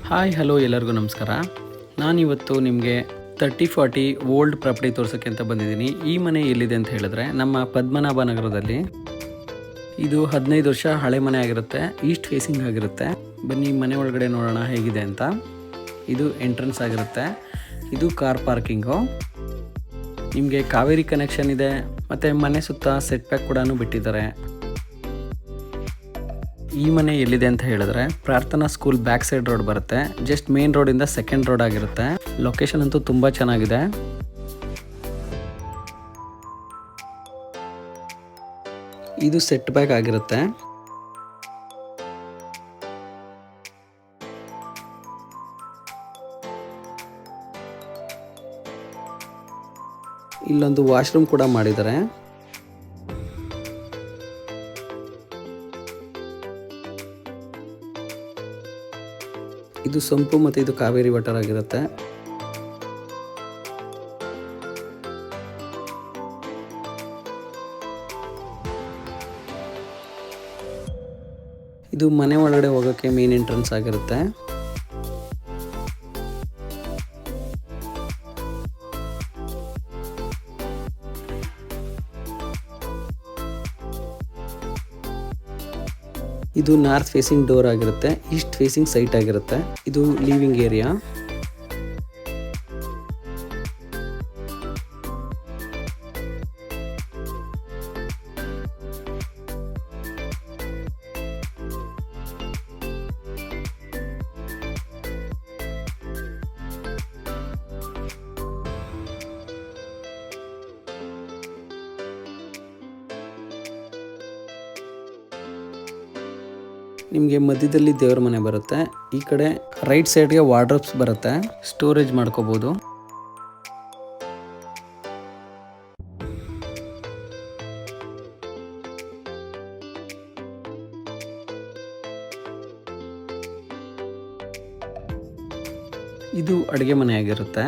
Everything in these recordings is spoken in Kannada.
ಹಾಯ್ ಹಲೋ ಎಲ್ಲರಿಗೂ ನಮಸ್ಕಾರ. ನಾನಿವತ್ತು ನಿಮಗೆ 30-40 ಓಲ್ಡ್ ಪ್ರಾಪರ್ಟಿ ತೋರ್ಸೋಕ್ಕೆ ಅಂತ ಬಂದಿದ್ದೀನಿ. ಈ ಮನೆ ಎಲ್ಲಿದೆ ಅಂತ ಹೇಳಿದ್ರೆ ನಮ್ಮ ಪದ್ಮನಾಭ ನಗರದಲ್ಲಿ. ಇದು 15 ವರ್ಷ ಹಳೆ ಮನೆ ಆಗಿರುತ್ತೆ, ಈಸ್ಟ್ ಫೇಸಿಂಗ್ ಆಗಿರುತ್ತೆ. ಬನ್ನಿ ಮನೆ ಒಳಗಡೆ ನೋಡೋಣ ಹೇಗಿದೆ ಅಂತ. ಇದು ಎಂಟ್ರೆನ್ಸ್ ಆಗಿರುತ್ತೆ, ಇದು ಕಾರ್ ಪಾರ್ಕಿಂಗು. ನಿಮಗೆ ಕಾವೇರಿ ಕನೆಕ್ಷನ್ ಇದೆ, ಮತ್ತು ಮನೆ ಸುತ್ತ ಸೆಟ್ ಬ್ಯಾಕ್ ಕೂಡ ಬಿಟ್ಟಿದ್ದಾರೆ. ಈ ಮನೆ ಎಲ್ಲಿದೆ ಅಂತ ಹೇಳಿದ್ರೆ ಪ್ರಾರ್ಥನಾ ಸ್ಕೂಲ್ ಬ್ಯಾಕ್ ಸೈಡ್ ರೋಡ್ ಬರುತ್ತೆ, ಜಸ್ಟ್ ಮೇನ್ ರೋಡಿಂದ ಸೆಕೆಂಡ್ ರೋಡ್ ಆಗಿರುತ್ತೆ. ಲೊಕೇಶನ್ ಅಂತೂ ತುಂಬ ಚೆನ್ನಾಗಿದೆ. ಇದು ಸೆಟ್ ಬ್ಯಾಕ್ ಆಗಿರುತ್ತೆ. ಇಲ್ಲೊಂದು ವಾಶ್ರೂಮ್ ಕೂಡ ಮಾಡಿದ್ದಾರೆ. ಇದು ಸಂಪು ಮತ್ತು ಇದು ಕಾವೇರಿ ವಾಟರ್ ಆಗಿರುತ್ತೆ. ಇದು ಮನೆ ಒಳಗಡೆ ಹೋಗೋಕ್ಕೆ ಮೇನ್ ಎಂಟ್ರೆನ್ಸ್ ಆಗಿರುತ್ತೆ. ಇದು ನಾರ್ತ್ ಫೇಸಿಂಗ್ ಡೋರ್ ಆಗಿರುತ್ತೆ, ಈಸ್ಟ್ ಫೇಸಿಂಗ್ ಸೈಟ್ ಆಗಿರುತ್ತೆ. ಇದು ಲಿವಿಂಗ್ ಏರಿಯಾ. ನಿಮಗೆ ಮಧ್ಯದಲ್ಲಿ ದೇವರ ಮನೆ ಬರುತ್ತೆ. ಈ ಕಡೆ ರೈಟ್ ಸೈಡ್ಗೆ ವಾರ್ಡ್ರೋಬ್ಸ್ ಬರುತ್ತೆ, ಸ್ಟೋರೇಜ್ ಮಾಡ್ಕೋಬಹುದು. ಇದು ಅಡುಗೆ ಮನೆ ಆಗಿರುತ್ತೆ.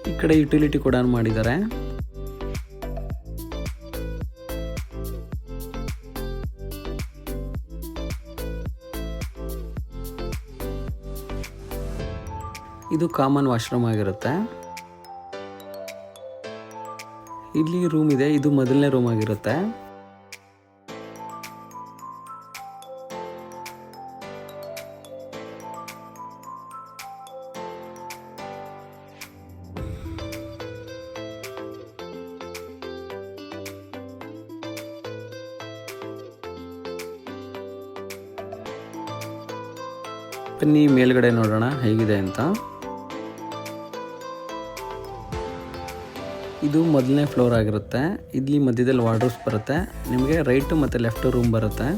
ಈ ಕಡೆ ಯುಟಿಲಿಟಿ ಕೂಡ ಮಾಡಿದ್ದಾರೆ. ಇದು ಕಾಮನ್ ವಾಶ್ರೂಮ್ ಆಗಿರುತ್ತೆ. ಇಲ್ಲಿ ರೂಮ್ ಇದೆ, ಇದು ಮೊದಲನೇ ರೂಮ್ ಆಗಿರುತ್ತೆ. ಬನ್ನಿ ಮೇಲ್ಗಡೆ ನೋಡೋಣ ಹೇಗಿದೆ ಅಂತ. ಇದು ಮೊದಲನೇ ಫ್ಲೋರ್ ಆಗಿರುತ್ತೆ. ಇಲ್ಲಿ ಮಧ್ಯದಲ್ಲಿ ವಾರ್ಡ್ರೋಬ್ಸ್ ಬರುತ್ತೆ. ನಿಮಗೆ ರೈಟ್ ಮತ್ತು ಲೆಫ್ಟ್ ರೂಮ್ ಬರುತ್ತೆ.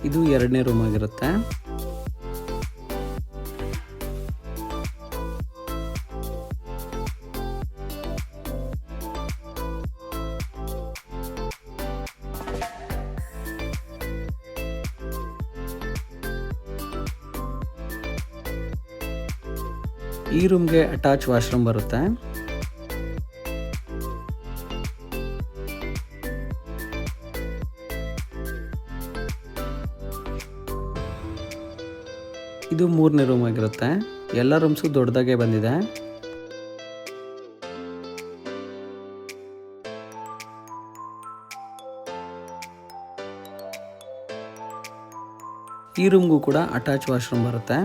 ಇದು ಎರಡನೇ ರೂಮ್ ಆಗಿರುತ್ತೆ. ಈ ರೂಮ್ಗೆ ಅಟ್ಯಾಚ್ ವಾಶ್ರೂಮ್ ಬರುತ್ತೆ. ಇದು ಮೂರನೇ ರೂಮ್ ಆಗಿರುತ್ತೆ. ಎಲ್ಲ ರೂಮ್ಸು ದೊಡ್ಡದಾಗೆ ಬಂದಿದೆ. ಈ ರೂಮ್ಗೂ ಕೂಡ ಅಟ್ಯಾಚ್ ವಾಶ್ರೂಮ್ ಬರುತ್ತೆ.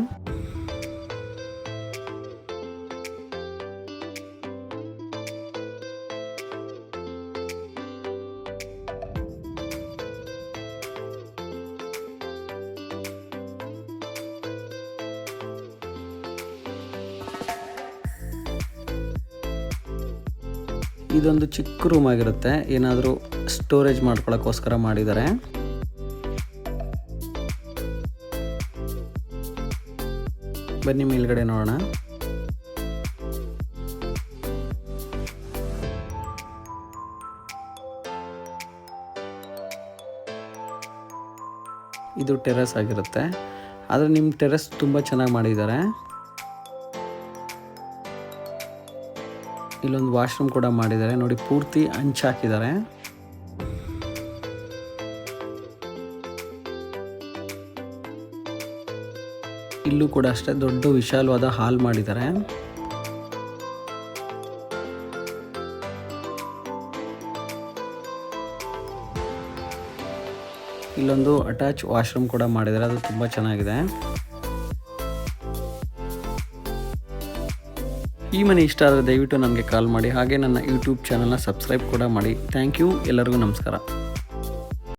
ಇದೊಂದು ಚಿಕ್ಕ ರೂಮ್ ಆಗಿರುತ್ತೆ, ಏನಾದರೂ ಸ್ಟೋರೇಜ್ ಮಾಡ್ಕೊಳ್ಳೋಕ್ಕೋಸ್ಕರ ಮಾಡಿದ್ದಾರೆ. ಬನ್ನಿ ಮೇಲ್ಗಡೆ ನೋಡೋಣ. ಇದು ಟೆರೆಸ್ ಆಗಿರುತ್ತೆ. ಆದರೆ ನಿಮ್ಮ ಟೆರೆಸ್ ತುಂಬ ಚೆನ್ನಾಗಿ ಮಾಡಿದ್ದಾರೆ. ಇಲ್ಲೊಂದು ವಾಶ್ರೂಮ್ ಕೂಡ ಮಾಡಿದ್ದಾರೆ ನೋಡಿ, ಪೂರ್ತಿ ಹಂಚಾಕಿದ್ದಾರೆ. ಇಲ್ಲೂ ಕೂಡ ಅಷ್ಟೇ ದೊಡ್ಡ ವಿಶಾಲವಾದ ಹಾಲ್ ಮಾಡಿದ್ದಾರೆ. ಇಲ್ಲೊಂದು ಅಟ್ಯಾಚ್ ವಾಶ್ರೂಮ್ ಕೂಡ ಮಾಡಿದ್ದಾರೆ, ಅದು ತುಂಬ ಚೆನ್ನಾಗಿದೆ. ಈ ಮನೆ ಇಷ್ಟ ಆದರೆ ದಯವಿಟ್ಟು ನನಗೆ ಕಾಲ್ ಮಾಡಿ, ಹಾಗೆ ನನ್ನ ಯೂಟ್ಯೂಬ್ ಚಾನಲ್ನ ಸಬ್ಸ್ಕ್ರೈಬ್ ಕೂಡ ಮಾಡಿ. ಥ್ಯಾಂಕ್ ಯು, ಎಲ್ಲರಿಗೂ ನಮಸ್ಕಾರ.